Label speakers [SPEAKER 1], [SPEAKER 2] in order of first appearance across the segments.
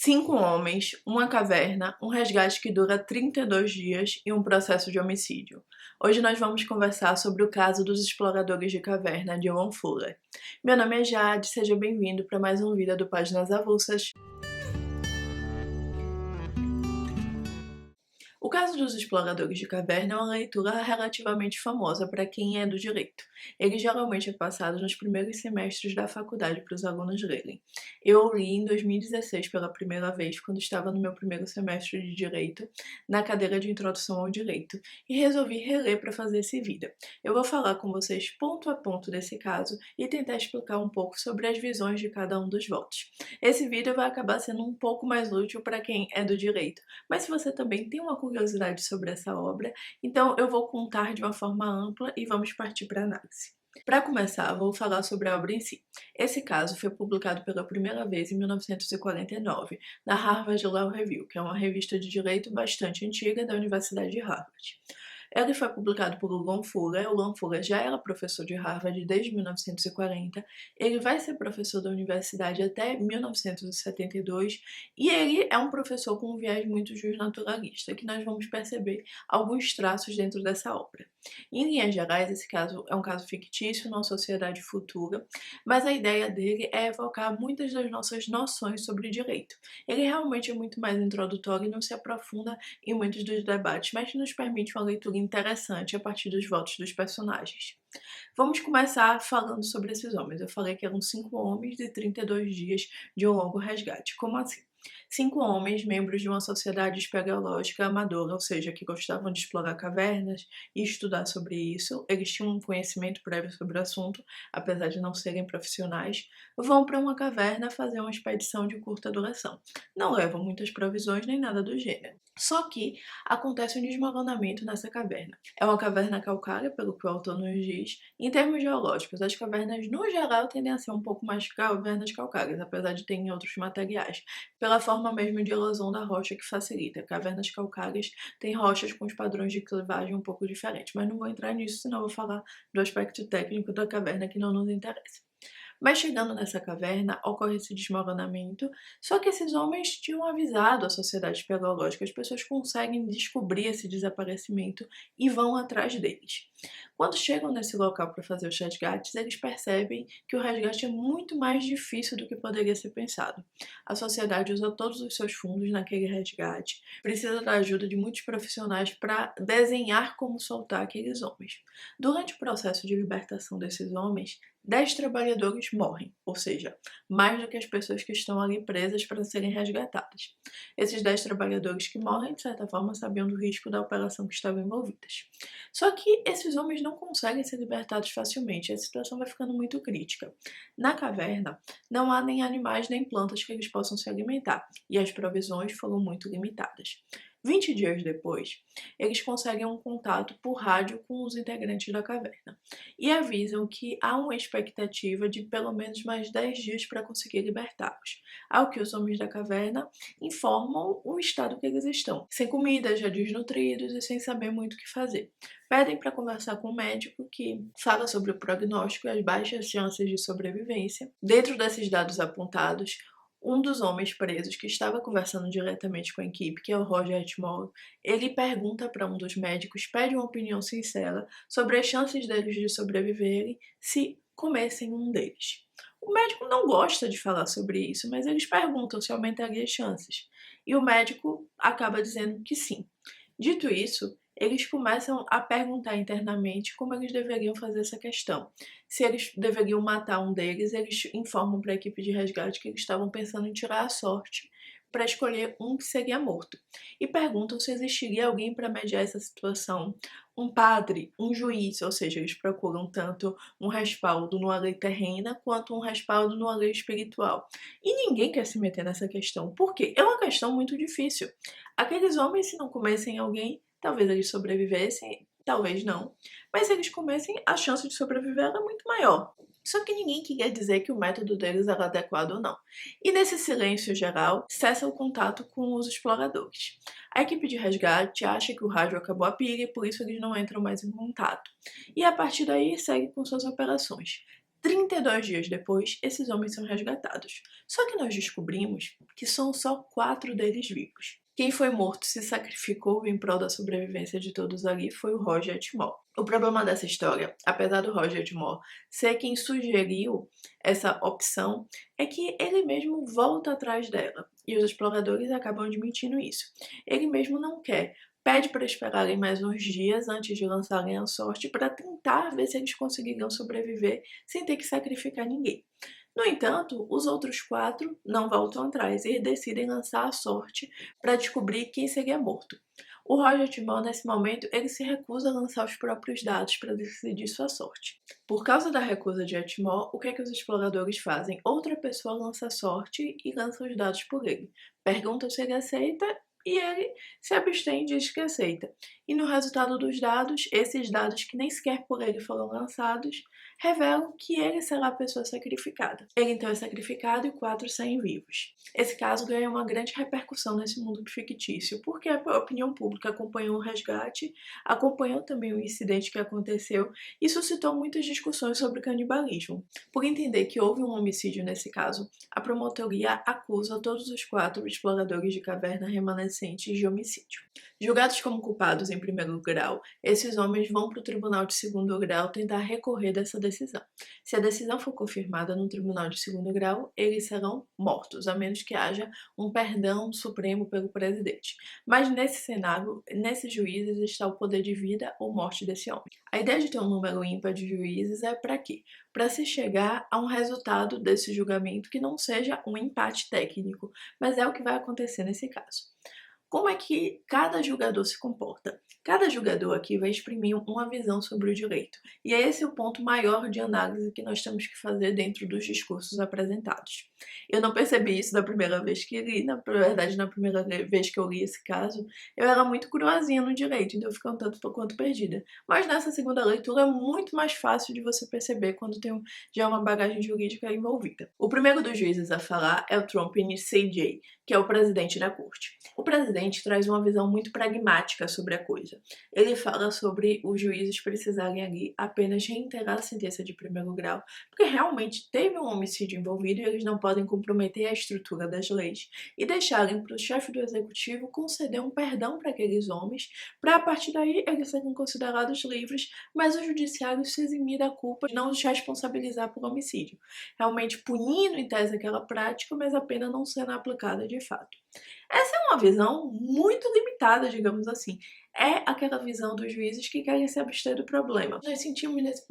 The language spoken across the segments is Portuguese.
[SPEAKER 1] 5 homens, uma caverna, um resgate que dura 32 dias e um processo de homicídio. Hoje nós vamos conversar sobre o caso dos exploradores de caverna de Johan Fuller. Meu nome é Jade, seja bem-vindo para mais um vídeo do Páginas Avulsas. O caso dos exploradores de caverna é uma leitura relativamente famosa para quem é do direito. Ele geralmente é passado nos primeiros semestres da faculdade para os alunos lerem. Eu o li em 2016 pela primeira vez, quando estava no meu primeiro semestre de direito, na cadeira de introdução ao direito, e resolvi reler para fazer esse vídeo. Eu vou falar com vocês ponto a ponto desse caso e tentar explicar um pouco sobre as visões de cada um dos votos. Esse vídeo vai acabar sendo um pouco mais útil para quem é do direito, mas se você também tem uma curiosidade sobre essa obra, então eu vou contar de uma forma ampla e vamos partir para a análise. Para começar, vou falar sobre a obra em si. Esse caso foi publicado pela primeira vez em 1949, na Harvard Law Review, que é uma revista de direito bastante antiga da Universidade de Harvard. Ele foi publicado por Johan Fuller. O Johan Fuller já era professor de Harvard desde 1940, ele vai ser professor da universidade até 1972 e ele é um professor com um viés muito justnaturalista, que nós vamos perceber alguns traços dentro dessa obra. Em linhas gerais, esse caso é um caso fictício numa sociedade futura, mas a ideia dele é evocar muitas das nossas noções sobre direito. Ele realmente é muito mais introdutório e não se aprofunda em muitos dos debates, mas nos permite uma leitura interessante a partir dos votos dos personagens. Vamos começar falando sobre esses homens. Eu falei que eram 5 homens de 32 dias de um longo resgate. Como assim? 5 homens, membros de uma sociedade espeleológica amadora, ou seja, que gostavam de explorar cavernas e estudar sobre isso. Eles tinham um conhecimento prévio sobre o assunto, apesar de não serem profissionais. Vão para uma caverna fazer uma expedição de curta duração. Não levam muitas provisões nem nada do gênero. Só que acontece um desmoronamento nessa caverna. É uma caverna calcária, pelo que o autor nos diz. Em termos geológicos, as cavernas no geral tendem a ser um pouco mais cavernas calcárias, apesar de terem outros materiais, pela forma mesmo de erosão da rocha que facilita. Cavernas calcárias têm rochas com os padrões de clivagem um pouco diferentes, mas não vou entrar nisso, senão vou falar do aspecto técnico da caverna que não nos interessa. Mas chegando nessa caverna, ocorre esse desmoronamento, só que esses homens tinham avisado a sociedade espeleológica, as pessoas conseguem descobrir esse desaparecimento e vão atrás deles. Quando chegam nesse local para fazer os resgates, eles percebem que o resgate é muito mais difícil do que poderia ser pensado. A sociedade usa todos os seus fundos naquele resgate, precisa da ajuda de muitos profissionais para desenhar como soltar aqueles homens. Durante o processo de libertação desses homens, 10 trabalhadores morrem, ou seja, mais do que as pessoas que estão ali presas para serem resgatadas. Esses 10 trabalhadores que morrem, de certa forma, sabiam do risco da operação que estavam envolvidas. Só que esses homens não conseguem ser libertados facilmente, a situação vai ficando muito crítica. Na caverna, não há nem animais nem plantas que eles possam se alimentar, e as provisões foram muito limitadas. 20 dias depois, eles conseguem um contato por rádio com os integrantes da caverna e avisam que há uma expectativa de pelo menos mais 10 dias para conseguir libertá-los, ao que os homens da caverna informam o estado que eles estão, sem comida, já desnutridos e sem saber muito o que fazer. Pedem para conversar com um médico que fala sobre o prognóstico e as baixas chances de sobrevivência. Dentro desses dados apontados, um dos homens presos que estava conversando diretamente com a equipe, que é o Roger Atmore, ele pergunta para um dos médicos, pede uma opinião sincera sobre as chances deles de sobreviverem se comessem um deles. O médico não gosta de falar sobre isso, mas eles perguntam se aumentaria as chances. E o médico acaba dizendo que sim. Dito isso, eles começam a perguntar internamente como eles deveriam fazer essa questão. Se eles deveriam matar um deles, eles informam para a equipe de resgate que eles estavam pensando em tirar a sorte para escolher um que seria morto. E perguntam se existiria alguém para mediar essa situação. Um padre, um juiz, ou seja, eles procuram tanto um respaldo numa lei terrena quanto um respaldo numa lei espiritual. E ninguém quer se meter nessa questão. Por quê? É uma questão muito difícil. Aqueles homens, se não comessem alguém, talvez eles sobrevivessem, talvez não. Mas se eles comessem, a chance de sobreviver era muito maior. Só que ninguém queria dizer que o método deles era adequado ou não. E nesse silêncio geral, cessa o contato com os exploradores. A equipe de resgate acha que o rádio acabou a pilha e por isso eles não entram mais em contato. E a partir daí segue com suas operações. 32 dias depois, esses homens são resgatados. Só que nós descobrimos que são só 4 deles vivos. Quem foi morto se sacrificou em prol da sobrevivência de todos ali foi o Roger Atmore. O problema dessa história, apesar do Roger Atmore ser quem sugeriu essa opção, é que ele mesmo volta atrás dela. E os exploradores acabam admitindo isso. Ele mesmo não quer. Pede para esperarem mais uns dias antes de lançarem a sorte para tentar ver se eles conseguiriam sobreviver sem ter que sacrificar ninguém. No entanto, os outros 4 não voltam atrás e decidem lançar a sorte para descobrir quem seria morto. O Roger Timon, nesse momento, ele se recusa a lançar os próprios dados para decidir sua sorte. Por causa da recusa de Atmore, o que é que os exploradores fazem? Outra pessoa lança a sorte e lança os dados por ele. Pergunta se ele aceita e ele se abstém e diz que aceita. E no resultado dos dados, esses dados que nem sequer por ele foram lançados, revelam que ele será a pessoa sacrificada. Ele então é sacrificado e 4 saem vivos. Esse caso ganha uma grande repercussão nesse mundo fictício, porque a opinião pública acompanhou o resgate, acompanhou também o incidente que aconteceu e suscitou muitas discussões sobre canibalismo. Por entender que houve um homicídio nesse caso, a promotoria acusa todos os 4 exploradores de caverna remanescentes de homicídio. Julgados como culpados em primeiro grau, esses homens vão para o tribunal de segundo grau tentar recorrer dessa decisão. Se a decisão for confirmada no tribunal de segundo grau, eles serão mortos, a menos que haja um perdão supremo pelo presidente. Mas nesse cenário, nesses juízes está o poder de vida ou morte desse homem. A ideia de ter um número ímpar de juízes é para quê? Para se chegar a um resultado desse julgamento que não seja um empate técnico, mas é o que vai acontecer nesse caso. Como é que cada julgador se comporta? Cada julgador aqui vai exprimir uma visão sobre o direito, e é esse o ponto maior de análise que nós temos que fazer dentro dos discursos apresentados. Eu não percebi isso da primeira vez que li, na verdade, na primeira vez que eu li esse caso, eu era muito cruazinha no direito, então eu fiquei um tanto quanto perdida. Mas nessa segunda leitura é muito mais fácil de você perceber quando tem já uma bagagem jurídica envolvida. O primeiro dos juízes a falar é o Trumpin C.J., que é o presidente da corte. O presidente traz uma visão muito pragmática sobre a coisa. Ele fala sobre os juízes precisarem ali apenas reiterar a sentença de primeiro grau, porque realmente teve um homicídio envolvido e eles não podem comprometer a estrutura das leis, e deixarem para o chefe do executivo conceder um perdão para aqueles homens, para a partir daí eles serem considerados livres, mas o judiciário se eximir da culpa de não os responsabilizar por homicídio, realmente punindo em tese aquela prática, mas a pena não sendo aplicada de fato. Essa é uma visão muito limitada, digamos assim. É aquela visão dos juízes que querem se abster do problema. Nós sentimos nesse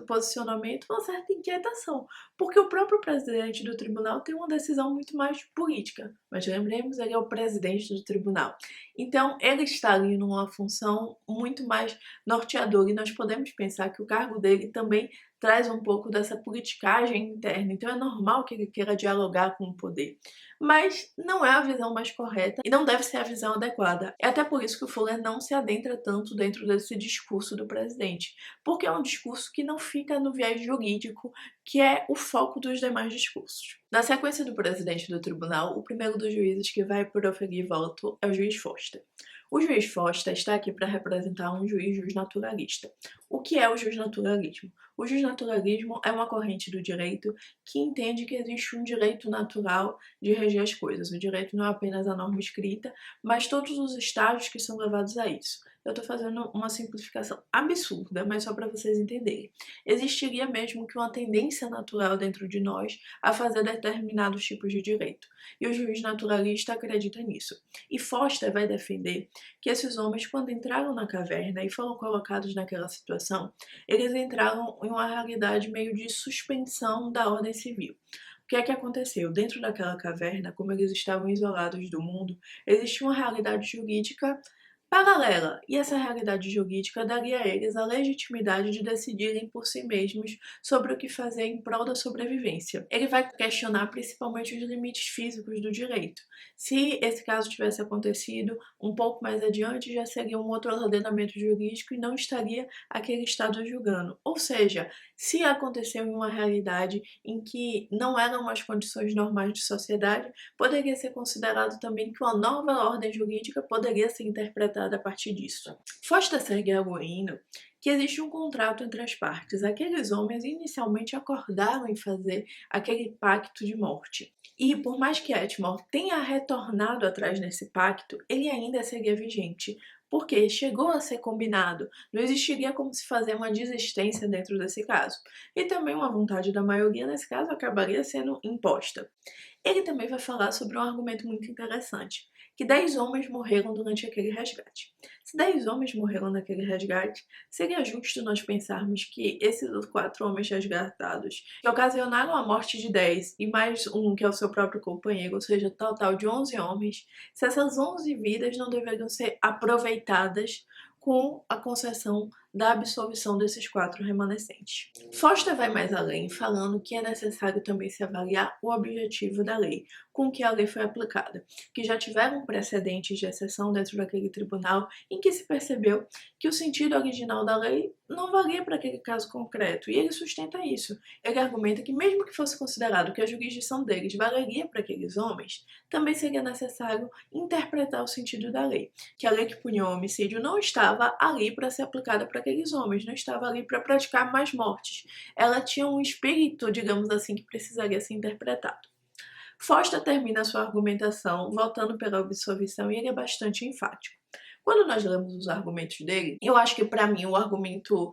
[SPEAKER 1] posicionamento uma certa inquietação, porque o próprio presidente do tribunal tem uma decisão muito mais política. Mas lembremos, ele é o presidente do tribunal. Então, ele está ali numa função muito mais norteadora, e nós podemos pensar que o cargo dele também traz um pouco dessa politicagem interna. Então, é normal que ele queira dialogar com o poder. Mas não é a visão mais correta e não deve ser a visão adequada. É até por isso que o Fuller não se adentra tanto dentro desse discurso do presidente, porque é um discurso que não fica no viés jurídico, que é o foco dos demais discursos. Na sequência do presidente do tribunal, o primeiro dos juízes que vai proferir voto é o juiz Foster. O juiz Foster está aqui para representar um juiz justnaturalista. O que é o justnaturalismo? O justnaturalismo é uma corrente do direito que entende que existe um direito natural de reger as coisas. O direito não é apenas a norma escrita, mas todos os estágios que são levados a isso. Eu estou fazendo uma simplificação absurda, mas só para vocês entenderem. Existiria mesmo que uma tendência natural dentro de nós a fazer determinados tipos de direito. E o juiz naturalista acredita nisso. E Foster vai defender que esses homens, quando entraram na caverna e foram colocados naquela situação, eles entraram em uma realidade meio de suspensão da ordem civil. O que é que aconteceu? Dentro daquela caverna, como eles estavam isolados do mundo, existia uma realidade jurídica paralela, e essa realidade jurídica daria a eles a legitimidade de decidirem por si mesmos sobre o que fazer em prol da sobrevivência. Ele vai questionar principalmente os limites físicos do direito. Se esse caso tivesse acontecido um pouco mais adiante, já seria um outro ordenamento jurídico e não estaria aquele Estado julgando. Ou seja, se aconteceu em uma realidade em que não eram as condições normais de sociedade, poderia ser considerado também que uma nova ordem jurídica poderia ser interpretada interpretada a partir disso. Foster segue arguindo que existe um contrato entre as partes. Aqueles homens inicialmente acordaram em fazer aquele pacto de morte. E por mais que Etmore tenha retornado atrás nesse pacto, ele ainda seria vigente, porque chegou a ser combinado, não existiria como se fazer uma desistência dentro desse caso. E também uma vontade da maioria nesse caso acabaria sendo imposta. Ele também vai falar sobre um argumento muito interessante, que 10 homens morreram durante aquele resgate. Se 10 homens morreram naquele resgate, seria justo nós pensarmos que esses 4 homens resgatados, que ocasionaram a morte de 10 e mais um que é o seu próprio companheiro, ou seja, total de 11 homens, se essas 11 vidas não deveriam ser aproveitadas com a concessão da absolvição desses 4 remanescentes. Foster vai mais além, falando que é necessário também se avaliar o objetivo da lei, com que a lei foi aplicada, que já tiveram precedentes de exceção dentro daquele tribunal em que se percebeu que o sentido original da lei não valia para aquele caso concreto, e ele sustenta isso. Ele argumenta que mesmo que fosse considerado que a jurisdição deles valeria para aqueles homens, também seria necessário interpretar o sentido da lei, que a lei que punia o homicídio não estava ali para ser aplicada para aqueles homens, não estava ali para praticar mais mortes. Ela tinha um espírito, digamos assim, que precisaria ser interpretado. Foster termina sua argumentação voltando pela absolvição e ele é bastante enfático. Quando nós lemos os argumentos dele, eu acho que para mim o argumento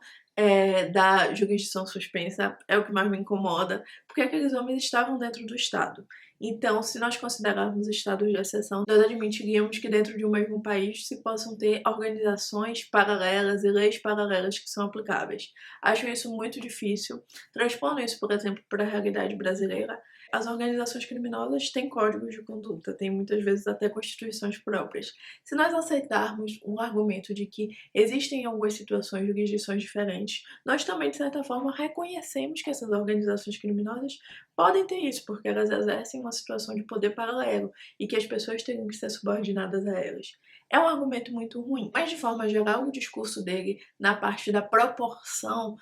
[SPEAKER 1] da jurisdição suspensa é o que mais me incomoda, porque aqueles homens estavam dentro do Estado. Então, se nós considerarmos estados de exceção, nós admitiríamos que dentro de um mesmo país se possam ter organizações paralelas e leis paralelas que são aplicáveis. Acho isso muito difícil. Transpondo isso, por exemplo, para a realidade brasileira, as organizações criminosas têm códigos de conduta, têm muitas vezes até constituições próprias. Se nós aceitarmos um argumento de que existem em algumas situações jurisdições diferentes, nós também, de certa forma, reconhecemos que essas organizações criminosas podem ter isso, porque elas exercem uma situação de poder paralelo e que as pessoas teriam que ser subordinadas a elas. É um argumento muito ruim, mas de forma geral o discurso dele na parte da proporção,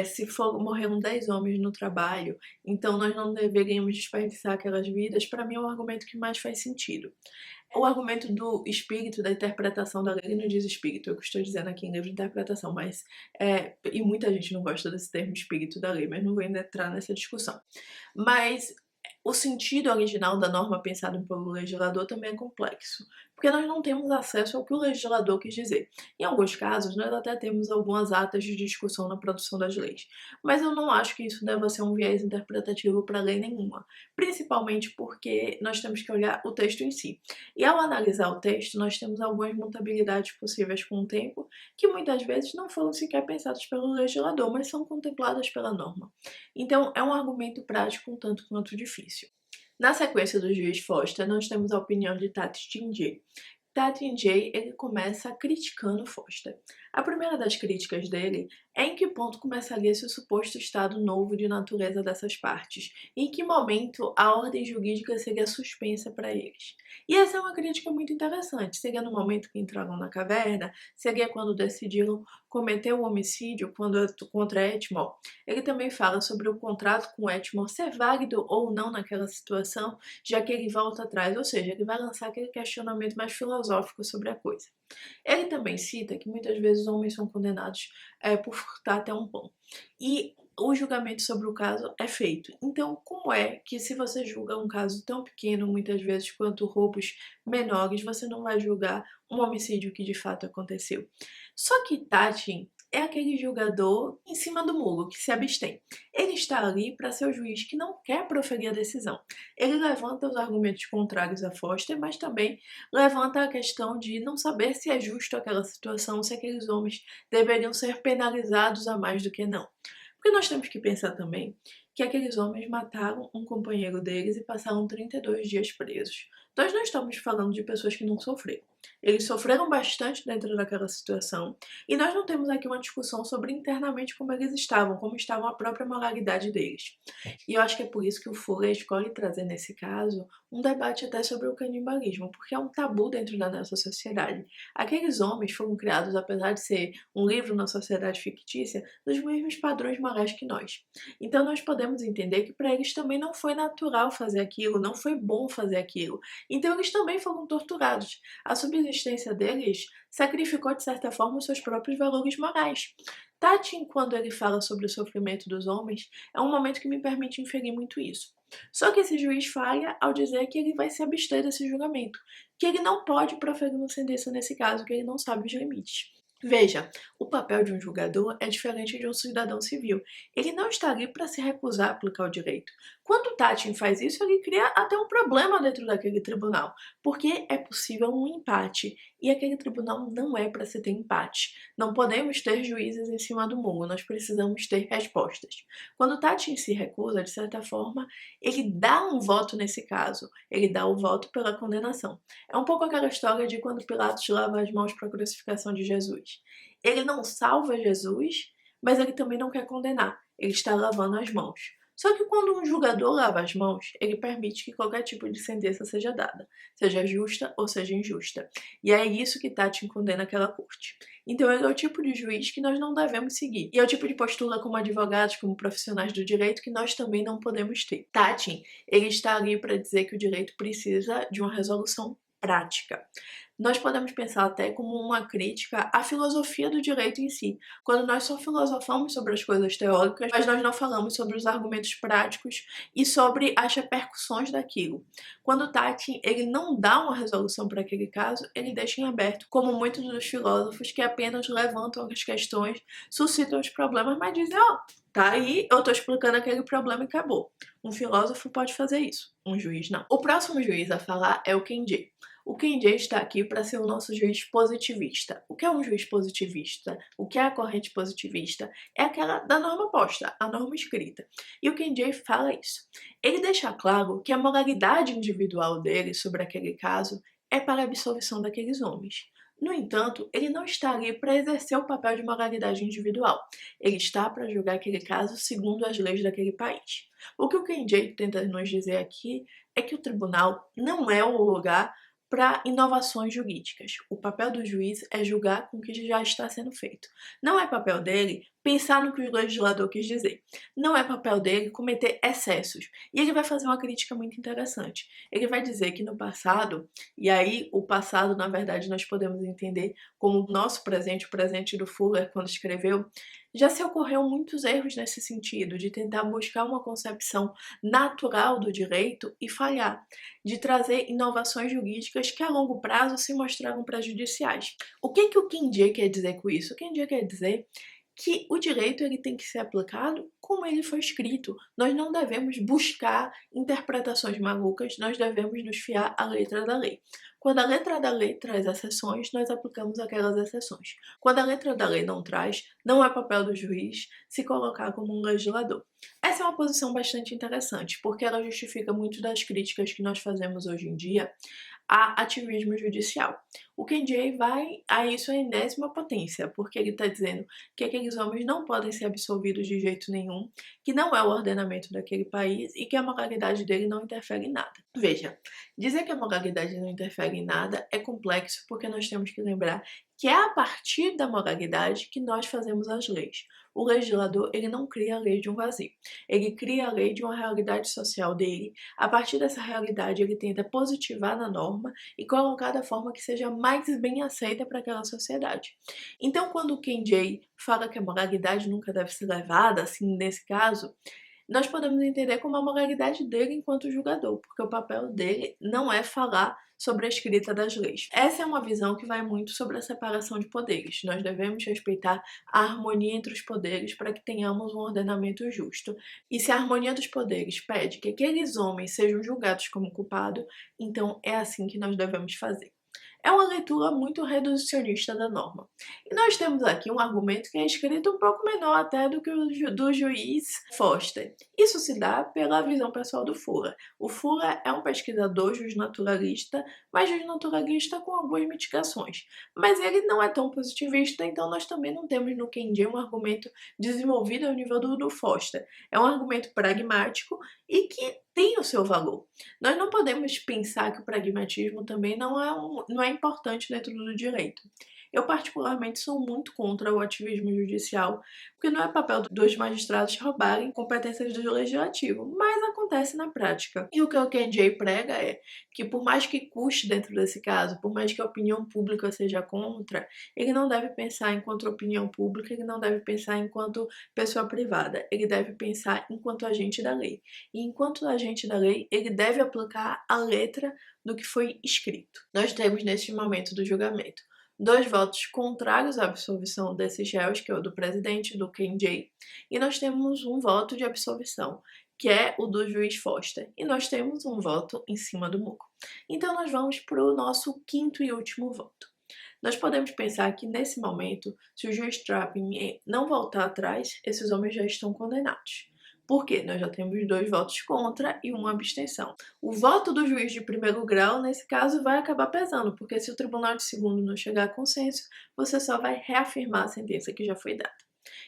[SPEAKER 1] se morreram 10 homens no trabalho, então nós não deveríamos desperdiçar aquelas vidas, para mim é o argumento que mais faz sentido. O argumento do espírito, da interpretação da lei, ele não diz espírito, eu estou dizendo aqui em livro de interpretação, mas e muita gente não gosta desse termo espírito da lei, mas não vou entrar nessa discussão. Mas o sentido original da norma pensada pelo legislador também é complexo, porque nós não temos acesso ao que o legislador quis dizer. Em alguns casos, nós até temos algumas atas de discussão na produção das leis, mas eu não acho que isso deva ser um viés interpretativo para lei nenhuma, principalmente porque nós temos que olhar o texto em si. E ao analisar o texto, nós temos algumas mutabilidades possíveis com o tempo, que muitas vezes não foram sequer pensadas pelo legislador, mas são contempladas pela norma. Então, é um argumento prático um tanto quanto difícil. Na sequência do juiz Foster, nós temos a opinião de Tati Tinjay. Tati Tinjay, ele começa criticando Foster. A primeira das críticas dele é em que ponto começaria esse suposto estado novo de natureza dessas partes, e em que momento a ordem jurídica seria suspensa para eles. E essa é uma crítica muito interessante. Seria no momento que entraram na caverna? Seria quando decidiram cometer o homicídio contra Etmore? Ele também fala sobre o contrato com Etmore ser válido ou não naquela situação, já que ele volta atrás, ou seja, ele vai lançar aquele questionamento mais filosófico sobre a coisa. Ele também cita que muitas vezes homens são condenados por furtar até um pão. E o julgamento sobre o caso é feito. Então, como é que se você julga um caso tão pequeno, muitas vezes, quanto roubos menores, você não vai julgar um homicídio que de fato aconteceu? Só que Tati é aquele julgador em cima do muro, que se abstém. Ele está ali para ser o juiz que não quer proferir a decisão. Ele levanta os argumentos contrários a Foster, mas também levanta a questão de não saber se é justo aquela situação, se aqueles homens deveriam ser penalizados a mais do que não. Porque nós temos que pensar também que aqueles homens mataram um companheiro deles e passaram 32 dias presos. Nós não estamos falando de pessoas que não sofreram. Eles sofreram bastante dentro daquela situação e nós não temos aqui uma discussão sobre internamente como eles estavam, como estava a própria moralidade deles. E eu acho que é por isso que o Fuller escolhe trazer nesse caso um debate até sobre o canibalismo, porque é um tabu dentro da nossa sociedade. Aqueles homens foram criados, apesar de ser um livro na sociedade fictícia, nos mesmos padrões morais que nós. Então nós podemos entender que para eles também não foi natural fazer aquilo, não foi bom fazer aquilo. Então eles também foram torturados. A subsistência deles sacrificou, de certa forma, os seus próprios valores morais. Tati, quando ele fala sobre o sofrimento dos homens, é um momento que me permite inferir muito isso. Só que esse juiz falha ao dizer que ele vai se abster desse julgamento, que ele não pode proferir uma sentença nesse caso, que ele não sabe os limites. Veja, o papel de um julgador é diferente de um cidadão civil. Ele não está ali para se recusar a aplicar o direito. Quando Tatin faz isso, ele cria até um problema dentro daquele tribunal, porque é possível um empate, e aquele tribunal não é para se ter empate. Não podemos ter juízes em cima do muro, nós precisamos ter respostas. Quando Tatin se recusa, de certa forma, ele dá um voto nesse caso, ele dá o voto pela condenação. É um pouco aquela história de quando Pilatos lava as mãos para a crucificação de Jesus. Ele não salva Jesus, mas ele também não quer condenar. Ele está lavando as mãos. Só que quando um julgador lava as mãos, ele permite que qualquer tipo de sentença seja dada, seja justa ou seja injusta. E é isso que Tatin condena aquela corte. Então ele é o tipo de juiz que nós não devemos seguir. E é o tipo de postura como advogados, como profissionais do direito, que nós também não podemos ter. Tatin, ele está ali para dizer que o direito precisa de uma resolução prática. Nós podemos pensar até como uma crítica à filosofia do direito em si, quando nós só filosofamos sobre as coisas teóricas, mas nós não falamos sobre os argumentos práticos e sobre as repercussões daquilo. Quando Tati ele não dá uma resolução para aquele caso, ele deixa em aberto, como muitos dos filósofos que apenas levantam as questões, suscitam os problemas, mas dizem, ó, tá aí, eu tô explicando aquele problema e acabou. Um filósofo pode fazer isso, um juiz não. O próximo juiz a falar é o Kenji. O Kenji está aqui para ser o nosso juiz positivista. O que é um juiz positivista? O que é a corrente positivista? É aquela da norma posta, a norma escrita. E o Kenji fala isso. Ele deixa claro que a moralidade individual dele sobre aquele caso é para a absolvição daqueles homens. No entanto, ele não está ali para exercer o papel de moralidade individual. Ele está para julgar aquele caso segundo as leis daquele país. O que o Kenji tenta nos dizer aqui é que o tribunal não é o lugar para inovações jurídicas. O papel do juiz é julgar com o que já está sendo feito. Não é papel dele pensar no que o legislador quis dizer. Não é papel dele cometer excessos. E ele vai fazer uma crítica muito interessante. Ele vai dizer que no passado, e aí o passado, na verdade, nós podemos entender como o nosso presente, o presente do Fuller, quando escreveu, já se ocorreu muitos erros nesse sentido, de tentar buscar uma concepção natural do direito e falhar, de trazer inovações jurídicas que a longo prazo se mostraram prejudiciais. O que o Kenji quer dizer com isso? O Kenji quer dizer que o direito ele tem que ser aplicado como ele foi escrito. Nós não devemos buscar interpretações malucas, nós devemos nos fiar à letra da lei. Quando a letra da lei traz exceções, nós aplicamos aquelas exceções. Quando a letra da lei não traz, não é papel do juiz se colocar como um legislador. Essa é uma posição bastante interessante, porque ela justifica muito das críticas que nós fazemos hoje em dia a ativismo judicial. O Kenji vai a isso em 10ª potência, porque ele está dizendo que aqueles homens não podem ser absolvidos de jeito nenhum, que não é o ordenamento daquele país e que a moralidade dele não interfere em nada. Veja, dizer que a moralidade não interfere em nada é complexo porque nós temos que lembrar que é a partir da moralidade que nós fazemos as leis. O legislador ele não cria a lei de um vazio, ele cria a lei de uma realidade social dele. A partir dessa realidade ele tenta positivar na norma e colocar da forma que seja mais bem aceita para aquela sociedade. Então quando o Kenji fala que a moralidade nunca deve ser levada, assim nesse caso, nós podemos entender como a moralidade dele enquanto julgador, porque o papel dele não é falar sobre a escrita das leis. Essa é uma visão que vai muito sobre a separação de poderes. Nós devemos respeitar a harmonia entre os poderes para que tenhamos um ordenamento justo. E se a harmonia dos poderes pede que aqueles homens sejam julgados como culpados, então é assim que nós devemos fazer. É uma leitura muito reducionista da norma. E nós temos aqui um argumento que é escrito um pouco menor até do que o do juiz Foster. Isso se dá pela visão pessoal do Fuller. O Fuller é um pesquisador justnaturalista, mas justnaturalista com algumas mitigações. Mas ele não é tão positivista, então nós também não temos no Kenji um argumento desenvolvido ao nível do Foster. É um argumento pragmático e que tem o seu valor. Nós não podemos pensar que o pragmatismo também não é importante dentro do direito. Eu particularmente sou muito contra o ativismo judicial, porque não é papel dos magistrados roubarem competências do legislativo, mas acontece na prática. E o que o KJ prega é que por mais que custe dentro desse caso, por mais que a opinião pública seja contra, ele não deve pensar enquanto opinião pública, ele não deve pensar enquanto pessoa privada, ele deve pensar enquanto agente da lei. E enquanto agente da lei, ele deve aplicar a letra do que foi escrito. Nós temos neste momento do julgamento 2 votos contrários à absolvição desses réus, que é o do presidente, do KJ, e nós temos um voto de absolvição, que é o do juiz Foster, e nós temos um voto em cima do muro. Então nós vamos para o nosso quinto e último voto. Nós podemos pensar que nesse momento, se o juiz Trapping não voltar atrás, esses homens já estão condenados. Por quê? Nós já temos 2 votos contra e uma abstenção. O voto do juiz de primeiro grau, nesse caso, vai acabar pesando, porque se o tribunal de segundo não chegar a consenso, você só vai reafirmar a sentença que já foi dada.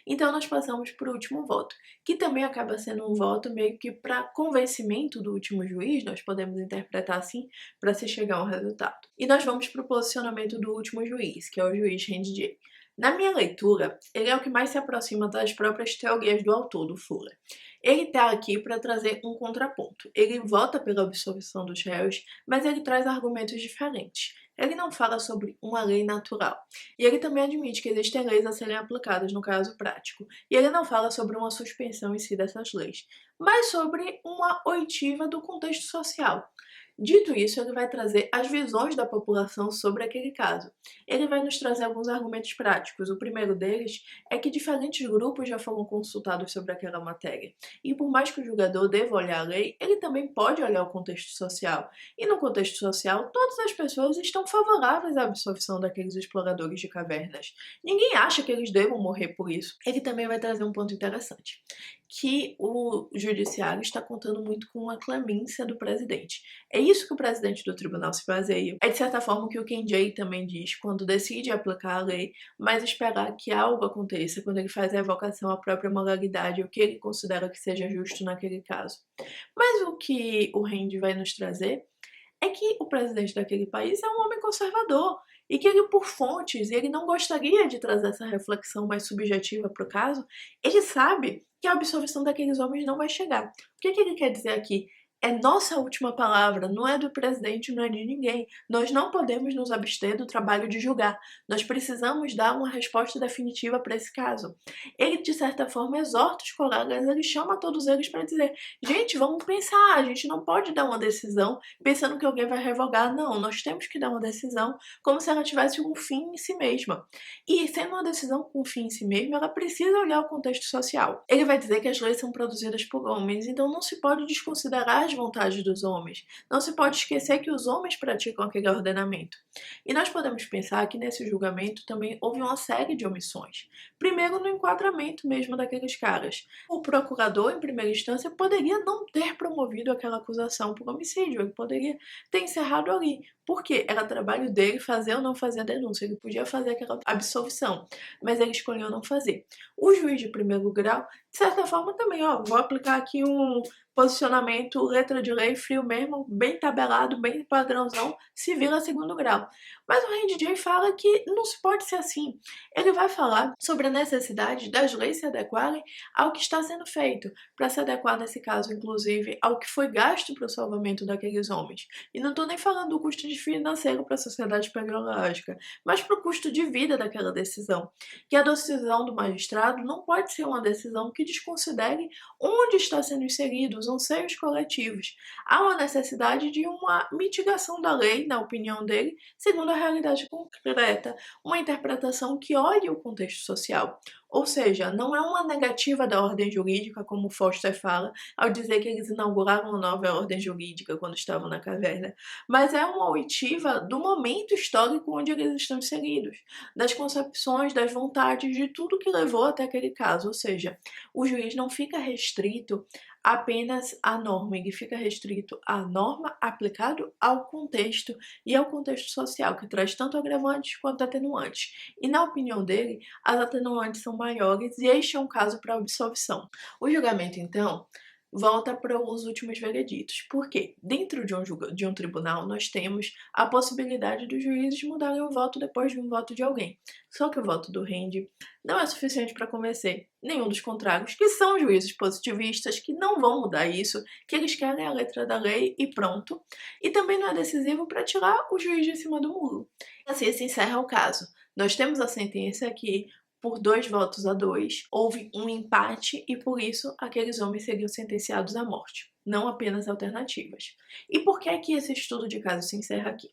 [SPEAKER 1] Então nós passamos para o último voto, que também acaba sendo um voto meio que para convencimento do último juiz, nós podemos interpretar assim, para se chegar a um resultado. E nós vamos para o posicionamento do último juiz, que é o juiz Randy J. Na minha leitura, ele é o que mais se aproxima das próprias teorias do autor, do Fuller. Ele está aqui para trazer um contraponto. Ele vota pela absolvição dos réus, mas ele traz argumentos diferentes. Ele não fala sobre uma lei natural. E ele também admite que existem leis a serem aplicadas no caso prático. E ele não fala sobre uma suspensão em si dessas leis, mas sobre uma oitiva do contexto social. Dito isso, ele vai trazer as visões da população sobre aquele caso. Ele vai nos trazer alguns argumentos práticos. O primeiro deles é que diferentes grupos já foram consultados sobre aquela matéria. E por mais que o julgador deva olhar a lei, ele também pode olhar o contexto social. E no contexto social, todas as pessoas estão favoráveis à absolvição daqueles exploradores de cavernas. Ninguém acha que eles devam morrer por isso. Ele também vai trazer um ponto interessante, que o judiciário está contando muito com a clemência do presidente. É isso que o presidente do tribunal se baseia. É de certa forma o que o KJ também diz quando decide aplicar a lei, mas esperar que algo aconteça quando ele faz a evocação à própria moralidade, o que ele considera que seja justo naquele caso. Mas o que o Randy vai nos trazer é que o presidente daquele país é um homem conservador e que ele, por fontes, ele não gostaria de trazer essa reflexão mais subjetiva para o caso, ele sabe que a absolvição daqueles homens não vai chegar. O que ele quer dizer aqui? É nossa última palavra, não é do presidente, não é de ninguém. Nós não podemos nos abster do trabalho de julgar. Nós precisamos dar uma resposta definitiva para esse caso. Ele, de certa forma, exorta os colegas, ele chama todos eles para dizer: gente, vamos pensar, a gente não pode dar uma decisão pensando que alguém vai revogar. Não, nós temos que dar uma decisão como se ela tivesse um fim em si mesma. E sendo uma decisão com um fim em si mesma, ela precisa olhar o contexto social. Ele vai dizer que as leis são produzidas por homens, então não se pode desconsiderar as vontades dos homens. Não se pode esquecer que os homens praticam aquele ordenamento. E nós podemos pensar que nesse julgamento também houve uma série de omissões. Primeiro, no enquadramento mesmo daqueles caras. O procurador, em primeira instância, poderia não ter promovido aquela acusação por homicídio, ele poderia ter encerrado ali. Por quê? Era trabalho dele fazer ou não fazer a denúncia, ele podia fazer aquela absolvição, mas ele escolheu não fazer. O juiz de primeiro grau, de certa forma também, vou aplicar aqui um posicionamento, letra de lei, frio mesmo, bem tabelado, bem padrãozão, se vira segundo grau. Mas o Randy J fala que não se pode ser assim. Ele vai falar sobre a necessidade das leis se adequarem ao que está sendo feito, para se adequar nesse caso, inclusive, ao que foi gasto para o salvamento daqueles homens. E não estou nem falando do custo financeiro para a sociedade paleológica, mas para o custo de vida daquela decisão. Que a decisão do magistrado não pode ser uma decisão que desconsidere onde está sendo inserido os anseios coletivos. Há uma necessidade de uma mitigação da lei, na opinião dele, segundo a realidade concreta, uma interpretação que olhe o contexto social. Ou seja, não é uma negativa da ordem jurídica, como Foster fala, ao dizer que eles inauguraram uma nova ordem jurídica quando estavam na caverna, mas é uma oitiva do momento histórico onde eles estão inseridos, das concepções, das vontades, de tudo que levou até aquele caso. Ou seja, o juiz não fica restrito apenas à norma, ele fica restrito à norma aplicado ao contexto e ao contexto social, que traz tanto agravantes quanto atenuantes. E na opinião dele, as atenuantes são maiores e este é um caso para absolvição. O julgamento, então, volta para os últimos vereditos. Por quê? Dentro de um tribunal, nós temos a possibilidade dos juízes mudarem o voto depois de um voto de alguém. Só que o voto do rende não é suficiente para convencer nenhum dos contrários, que são juízes positivistas, que não vão mudar isso, que eles querem a letra da lei e pronto. E também não é decisivo para tirar o juiz de cima do muro. Assim se encerra o caso. Nós temos a sentença que, por 2 votos a 2, houve um empate e por isso aqueles homens seriam sentenciados à morte, não apenas alternativas. E por que é que esse estudo de caso se encerra aqui?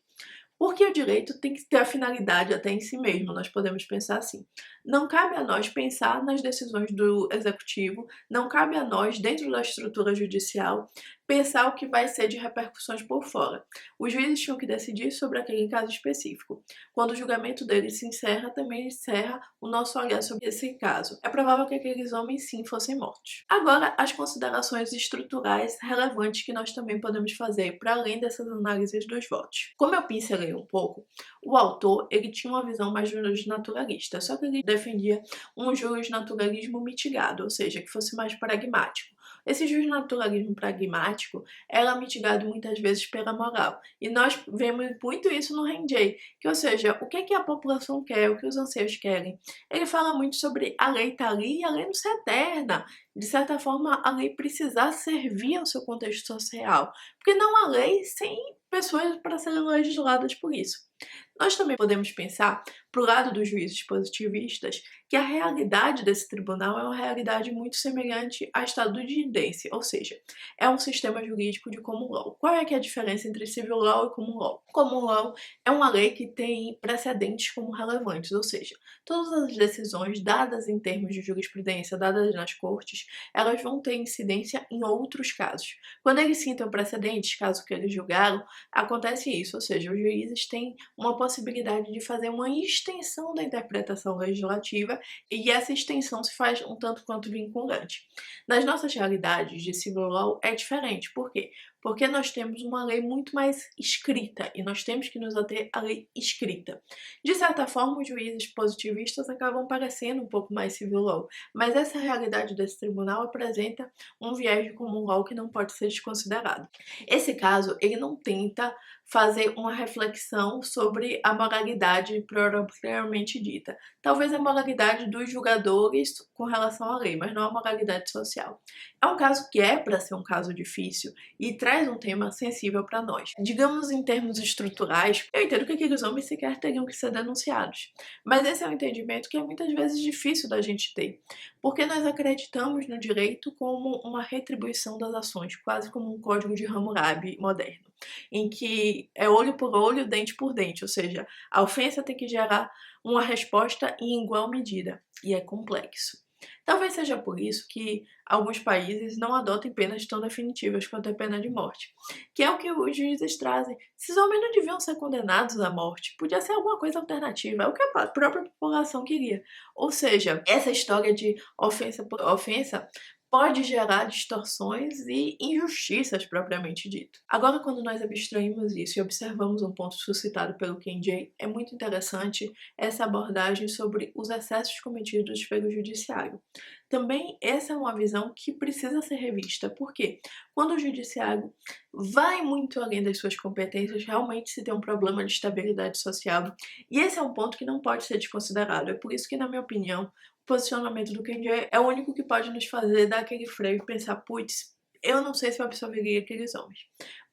[SPEAKER 1] Porque o direito tem que ter a finalidade até em si mesmo, nós podemos pensar assim. Não cabe a nós pensar nas decisões do executivo, não cabe a nós, dentro da estrutura judicial, pensar o que vai ser de repercussões por fora. Os juízes tinham que decidir sobre aquele caso específico. Quando o julgamento deles se encerra, também encerra o nosso olhar sobre esse caso. É provável que aqueles homens sim fossem mortos. Agora, as considerações estruturais relevantes que nós também podemos fazer para além dessas análises dos votos. Como eu pincelei um pouco, o autor ele tinha uma visão mais naturalista, só que ele defendia um justnaturalismo mitigado, ou seja, que fosse mais pragmático. Esse justnaturalismo pragmático era mitigado muitas vezes pela moral. E nós vemos muito isso no Renjei, que ou seja, o que é que a população quer, o que os anseios querem. Ele fala muito sobre a lei estar ali e a lei não ser eterna. De certa forma, a lei precisar servir ao seu contexto social, porque não há lei sem pessoas para serem legisladas por isso. Nós também podemos pensar, para o lado dos juízes positivistas, que a realidade desse tribunal é uma realidade muito semelhante à estadunidense, ou seja, é um sistema jurídico de common law. Qual é que é a diferença entre civil law e common law? Common law é uma lei que tem precedentes como relevantes, ou seja, todas as decisões dadas em termos de jurisprudência, dadas nas cortes, elas vão ter incidência em outros casos. Quando eles citam precedentes, caso que eles julgaram, acontece isso, ou seja, os juízes têm uma possibilidade de fazer uma extensão da interpretação legislativa e essa extensão se faz um tanto quanto vinculante. Nas nossas realidades de civil law é diferente, por quê? Porque nós temos uma lei muito mais escrita e nós temos que nos ater à lei escrita. De certa forma, os juízes positivistas acabam parecendo um pouco mais civil law, mas essa realidade desse tribunal apresenta um viés de common law que não pode ser desconsiderado. Esse caso, ele não tenta fazer uma reflexão sobre a moralidade propriamente dita. Talvez a moralidade dos julgadores com relação à lei, mas não a moralidade social. É um caso que é para ser um caso difícil e traz um tema sensível para nós. Digamos em termos estruturais, eu entendo que aqueles homens sequer teriam que ser denunciados. Mas esse é um entendimento que é muitas vezes difícil da gente ter, porque nós acreditamos no direito como uma retribuição das ações, quase como um código de Hammurabi moderno, em que é olho por olho, dente por dente, ou seja, a ofensa tem que gerar uma resposta em igual medida, e é complexo. Talvez seja por isso que alguns países não adotem penas tão definitivas quanto a pena de morte, que é o que os juízes trazem. Esses homens não deviam ser condenados à morte, podia ser alguma coisa alternativa, é o que a própria população queria. Ou seja, essa história de ofensa por ofensa pode gerar distorções e injustiças propriamente dito. Agora, quando nós abstraímos isso e observamos um ponto suscitado pelo Kenji, é muito interessante essa abordagem sobre os excessos cometidos pelo judiciário. Também essa é uma visão que precisa ser revista, porque quando o judiciário vai muito além das suas competências, realmente se tem um problema de estabilidade social, e esse é um ponto que não pode ser desconsiderado. É por isso que, na minha opinião, o posicionamento do Kenji é o único que pode nos fazer dar aquele freio e pensar, putz, eu não sei se eu absorveria aqueles homens.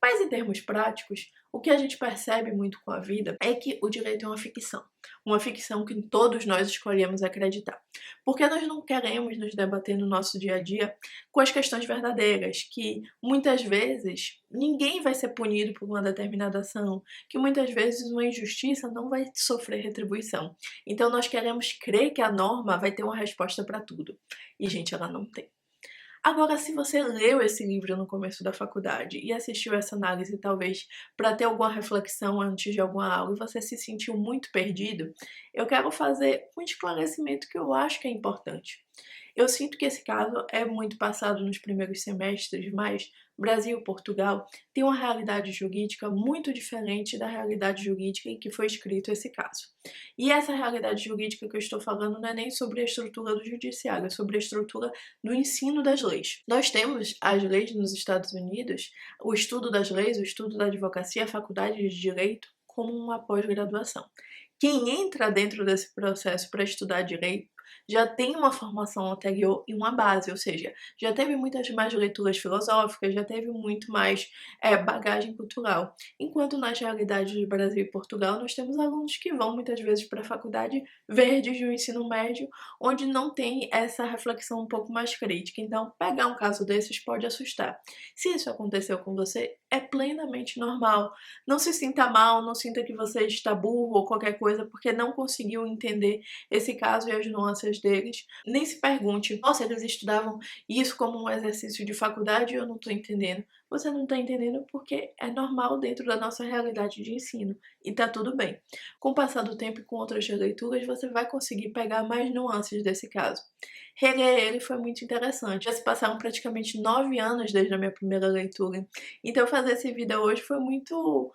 [SPEAKER 1] Mas em termos práticos, o que a gente percebe muito com a vida é que o direito é uma ficção que todos nós escolhemos acreditar. Porque nós não queremos nos debater no nosso dia a dia com as questões verdadeiras, que muitas vezes ninguém vai ser punido por uma determinada ação, que muitas vezes uma injustiça não vai sofrer retribuição. Então nós queremos crer que a norma vai ter uma resposta para tudo. E, gente, ela não tem. Agora, se você leu esse livro no começo da faculdade e assistiu essa análise, talvez para ter alguma reflexão antes de alguma aula e você se sentiu muito perdido, eu quero fazer um esclarecimento que eu acho que é importante. Eu sinto que esse caso é muito passado nos primeiros semestres, mas Brasil e Portugal têm uma realidade jurídica muito diferente da realidade jurídica em que foi escrito esse caso. E essa realidade jurídica que eu estou falando não é nem sobre a estrutura do judiciário, é sobre a estrutura do ensino das leis. Nós temos as leis nos Estados Unidos, o estudo das leis, o estudo da advocacia, a faculdade de direito, como uma pós-graduação. Quem entra dentro desse processo para estudar direito já tem uma formação anterior e uma base, ou seja, já teve muitas mais leituras filosóficas, já teve muito mais bagagem cultural. Enquanto nas realidades de Brasil e Portugal, nós temos alunos que vão muitas vezes para a faculdade verdes de um ensino médio, onde não tem essa reflexão um pouco mais crítica. Então, pegar um caso desses pode assustar. Se isso aconteceu com você, é plenamente normal. Não se sinta mal, não sinta que você está burro ou qualquer coisa porque não conseguiu entender esse caso e as nuances deles. Nem se pergunte: nossa, eles estudavam isso como um exercício de faculdade e eu não estou entendendo. Você não está entendendo porque é normal dentro da nossa realidade de ensino e tá tudo bem. Com o passar do tempo e com outras releituras, você vai conseguir pegar mais nuances desse caso. Reler ele foi muito interessante. Já se passaram praticamente 9 anos desde a minha primeira leitura, então fazer esse vídeo hoje foi muito,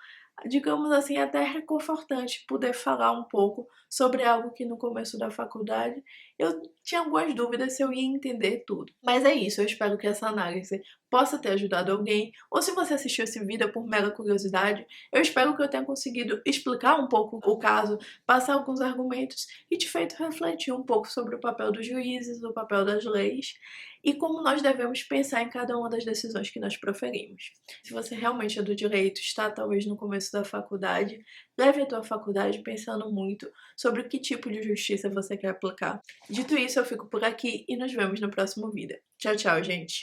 [SPEAKER 1] digamos assim, até reconfortante poder falar um pouco sobre algo que no começo da faculdade eu tinha algumas dúvidas se eu ia entender tudo. Mas é isso, eu espero que essa análise possa ter ajudado alguém, ou se você assistiu esse vídeo por mera curiosidade, eu espero que eu tenha conseguido explicar um pouco o caso, passar alguns argumentos e te feito refletir um pouco sobre o papel dos juízes, o papel das leis e como nós devemos pensar em cada uma das decisões que nós proferimos. Se você realmente é do direito, está talvez no começo da faculdade, leve a tua faculdade pensando muito sobre que tipo de justiça você quer aplicar. Dito isso, eu fico por aqui e nos vemos no próximo vídeo. Tchau, tchau, gente!